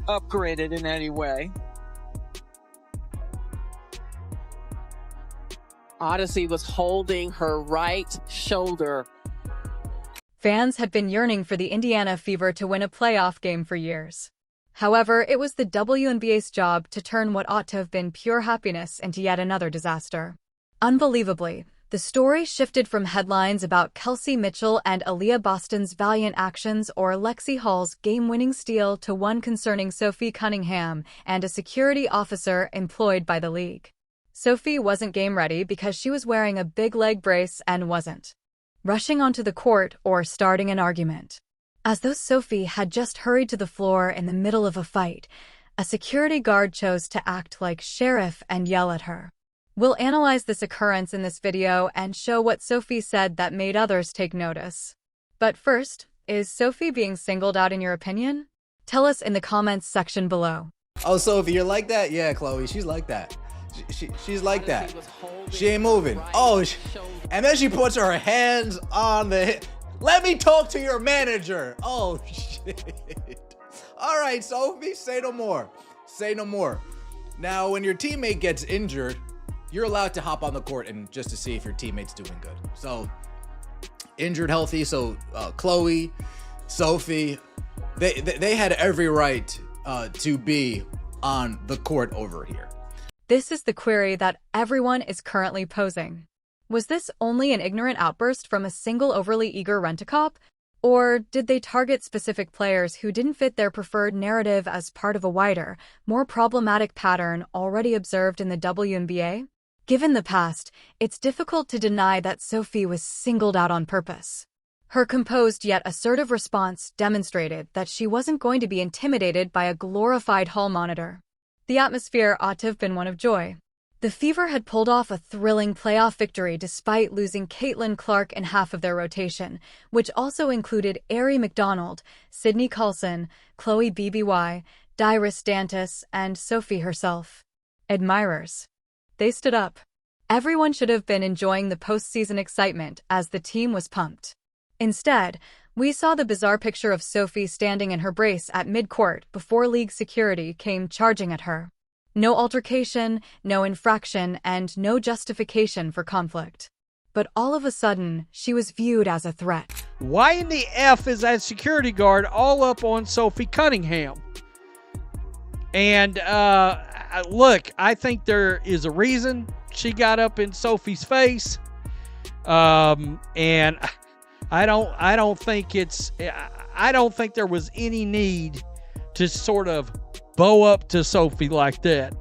upgraded in any way. Odyssey was holding her right shoulder. Fans had been yearning for the Indiana Fever to win a playoff game for years. However, it was the WNBA's job to turn what ought to have been pure happiness into yet another disaster. Unbelievably, the story shifted from headlines about Kelsey Mitchell and Aaliyah Boston's valiant actions or Lexi Hall's game-winning steal to one concerning Sophie Cunningham and a security officer employed by the league. Sophie wasn't game-ready because she was wearing a big leg brace and wasn't rushing onto the court or starting an argument. As though Sophie had just hurried to the floor in the middle of a fight, a security guard chose to act like sheriff and yell at her. We'll analyze this occurrence in this video and show what Sophie said that made others take notice. But first, is Sophie being singled out in your opinion? Tell us in the comments section below. Oh, Sophie, you're like that? Yeah, Chloe, she's like that. She's like that. She ain't moving. Oh, and then she puts her hands on the hip. Let me talk to your manager. Oh, shit. All right, Sophie, say no more. Say no more. Now, when your teammate gets injured, you're allowed to hop on the court and just to see if your teammate's doing good. So, injured, healthy. So, Chloe, Sophie, they had every right to be on the court over here. This is the query that everyone is currently posing. Was this only an ignorant outburst from a single overly eager rent-a-cop? Or did they target specific players who didn't fit their preferred narrative as part of a wider, more problematic pattern already observed in the WNBA? Given the past, it's difficult to deny that Sophie was singled out on purpose. Her composed yet assertive response demonstrated that she wasn't going to be intimidated by a glorified hall monitor. The atmosphere ought to have been one of joy. The Fever had pulled off a thrilling playoff victory despite losing Caitlin Clark in half of their rotation, which also included Aari McDonald, Sydney Coulson, Chloe BBY, Dyrus Dantas, and Sophie herself. Admirers. They stood up. Everyone should have been enjoying the postseason excitement as the team was pumped. Instead, we saw the bizarre picture of Sophie standing in her brace at mid-court before league security came charging at her. No altercation, no infraction, and no justification for conflict. But all of a sudden, she was viewed as a threat. Why in the F is that security guard all up on Sophie Cunningham? And look, I think there is a reason she got up in Sophie's face. And I don't think there was any need to sort of bow up to Sophie like that.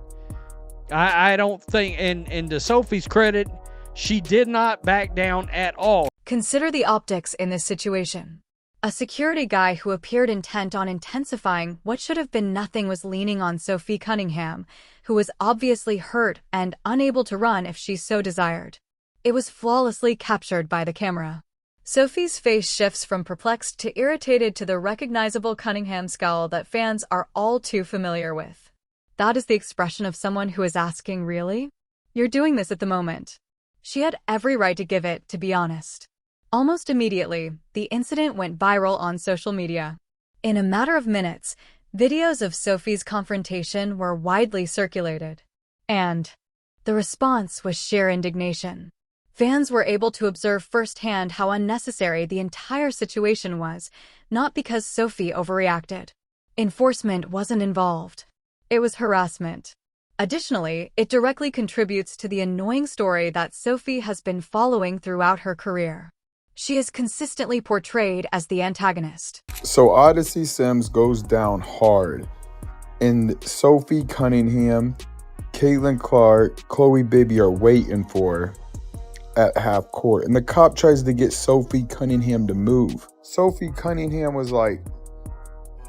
I don't think, and to Sophie's credit, she did not back down at all. Consider the optics in this situation. A security guy who appeared intent on intensifying what should have been nothing was leaning on Sophie Cunningham, who was obviously hurt and unable to run if she so desired. It was flawlessly captured by the camera. Sophie's face shifts from perplexed to irritated to the recognizable Cunningham scowl that fans are all too familiar with. That is the expression of someone who is asking, really? You're doing this at the moment. She had every right to give it, to be honest. Almost immediately, the incident went viral on social media. In a matter of minutes, videos of Sophie's confrontation were widely circulated. And the response was sheer indignation. Fans were able to observe firsthand how unnecessary the entire situation was, not because Sophie overreacted. Enforcement wasn't involved. It was harassment. Additionally, it directly contributes to the annoying story that Sophie has been following throughout her career. She is consistently portrayed as the antagonist. So Odyssey Sims goes down hard, and Sophie Cunningham, Caitlin Clark, Chloe Bibby are waiting for her at half court, and the cop tries to get Sophie Cunningham to move. Sophie Cunningham was like,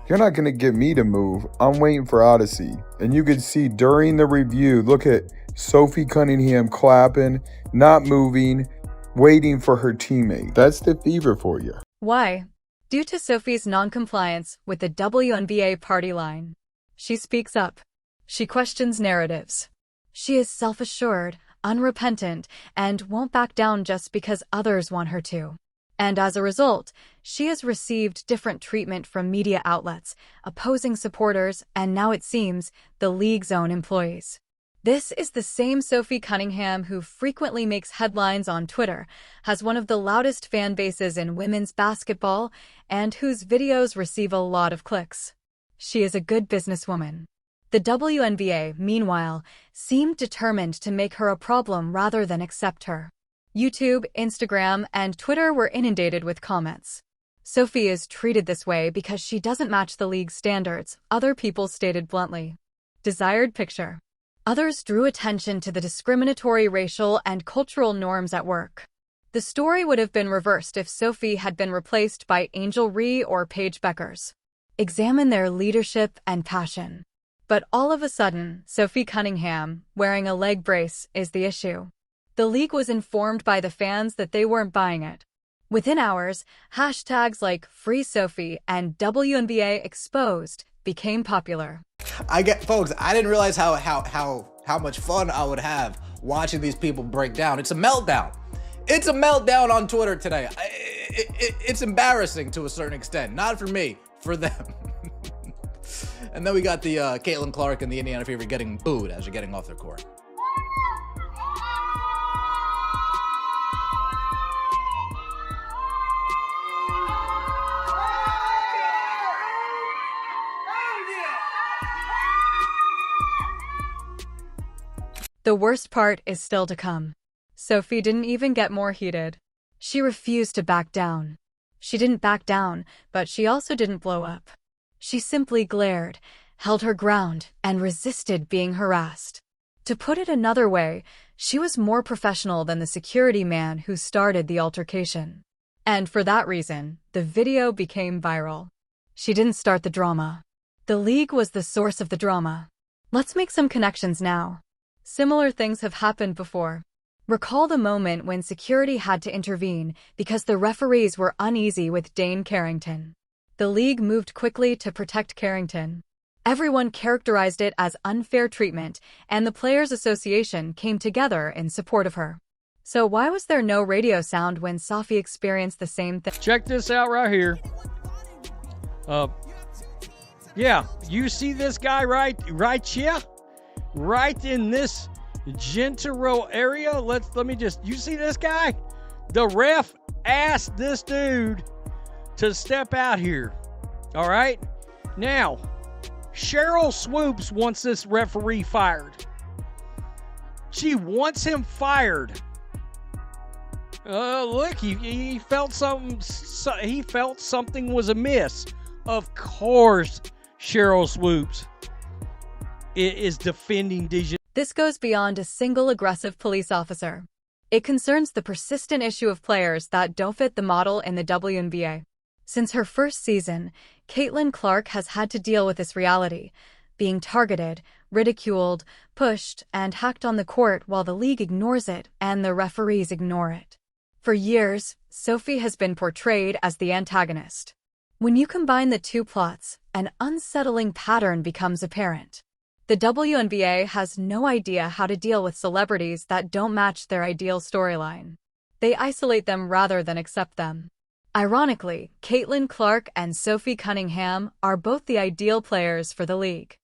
"You're not going to get me to move. I'm waiting for Odyssey." And you could see during the review, look at Sophie Cunningham clapping, not moving, waiting for her teammate. That's the Fever for you. Why? Due to Sophie's non-compliance with the WNBA party line. She speaks up. She questions narratives. She is self-assured, unrepentant, and won't back down just because others want her to. And as a result, she has received different treatment from media outlets, opposing supporters, and now it seems, the league's own employees. This is the same Sophie Cunningham who frequently makes headlines on Twitter, has one of the loudest fan bases in women's basketball, and whose videos receive a lot of clicks. She is a good businesswoman. The WNBA, meanwhile, seemed determined to make her a problem rather than accept her. YouTube, Instagram, and Twitter were inundated with comments. Sophie is treated this way because she doesn't match the league's standards, other people stated bluntly. Desired picture. Others drew attention to the discriminatory racial and cultural norms at work. The story would have been reversed if Sophie had been replaced by Angel Ree or Paige Beckers. Examine their leadership and passion. But all of a sudden, Sophie Cunningham, wearing a leg brace, is the issue. The league was informed by the fans that they weren't buying it. Within hours, hashtags like Free Sophie and WNBA Exposed became popular. Folks, I didn't realize how much fun I would have watching these people break down. It's a meltdown. It's a meltdown on Twitter today. It's embarrassing to a certain extent. Not for me, for them. And then we got the Caitlin Clark and the Indiana Fever getting booed as you're getting off their court. The worst part is still to come. Sophie didn't even get more heated. She refused to back down. She didn't back down, but she also didn't blow up. She simply glared, held her ground, and resisted being harassed. To put it another way, she was more professional than the security man who started the altercation. And for that reason, the video became viral. She didn't start the drama. The league was the source of the drama. Let's make some connections now. Similar things have happened before. Recall the moment when security had to intervene because the referees were uneasy with Dane Carrington. The league moved quickly to protect Carrington. Everyone characterized it as unfair treatment, and the Players Association came together in support of her. So why was there no radio sound when Sophie experienced the same thing? Check this out right here. Yeah, you see this guy right here? Right in this Gentero area. You see this guy? The ref asked this dude to step out here. All right? Now, Cheryl Swoops wants this referee fired. She wants him fired. Look, he felt something. He felt something was amiss. Of course, Cheryl Swoops is defending Dijon. This goes beyond a single aggressive police officer. It concerns the persistent issue of players that don't fit the model in the WNBA. Since her first season, Caitlin Clark has had to deal with this reality, being targeted, ridiculed, pushed, and hacked on the court while the league ignores it and the referees ignore it. For years, Sophie has been portrayed as the antagonist. When you combine the two plots, an unsettling pattern becomes apparent. The WNBA has no idea how to deal with celebrities that don't match their ideal storyline. They isolate them rather than accept them. Ironically, Caitlin Clark and Sophie Cunningham are both the ideal players for the league.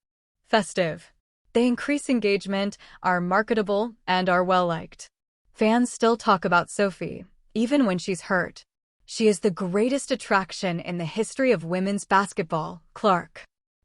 Festive. They increase engagement, are marketable, and are well-liked. Fans still talk about Sophie, even when she's hurt. She is the greatest attraction in the history of women's basketball, Clark.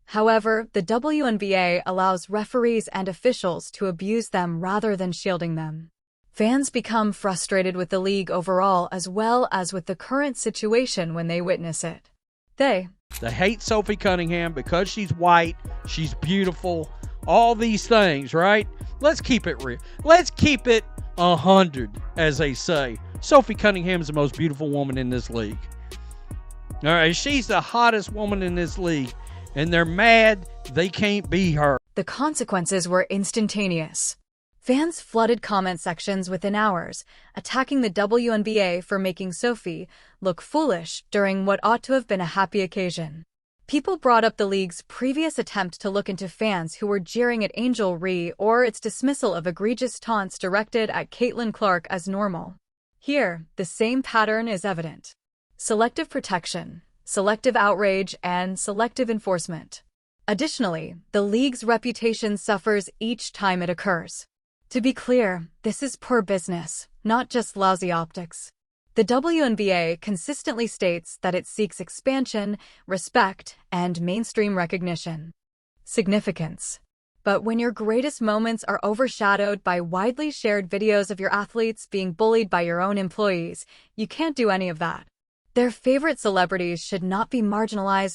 However, the WNBA allows referees and officials to abuse them rather than shielding them. Fans become frustrated with the league overall as well as with the current situation when they witness it. They hate Sophie Cunningham because she's white, she's beautiful, all these things, right? Let's keep it real. Let's keep it 100, as they say. Sophie Cunningham is the most beautiful woman in this league. All right, she's the hottest woman in this league. And they're mad they can't be her. The consequences were instantaneous. Fans flooded comment sections within hours, attacking the WNBA for making Sophie look foolish during what ought to have been a happy occasion. People brought up the league's previous attempt to look into fans who were jeering at Angel Ree or its dismissal of egregious taunts directed at Caitlin Clark as normal. Here, the same pattern is evident. Selective protection, selective outrage, and selective enforcement. Additionally, the league's reputation suffers each time it occurs. To be clear, this is poor business, not just lousy optics. The WNBA consistently states that it seeks expansion, respect, and mainstream recognition. Significance. But when your greatest moments are overshadowed by widely shared videos of your athletes being bullied by your own employees, you can't do any of that. Their favorite celebrities should not be marginalized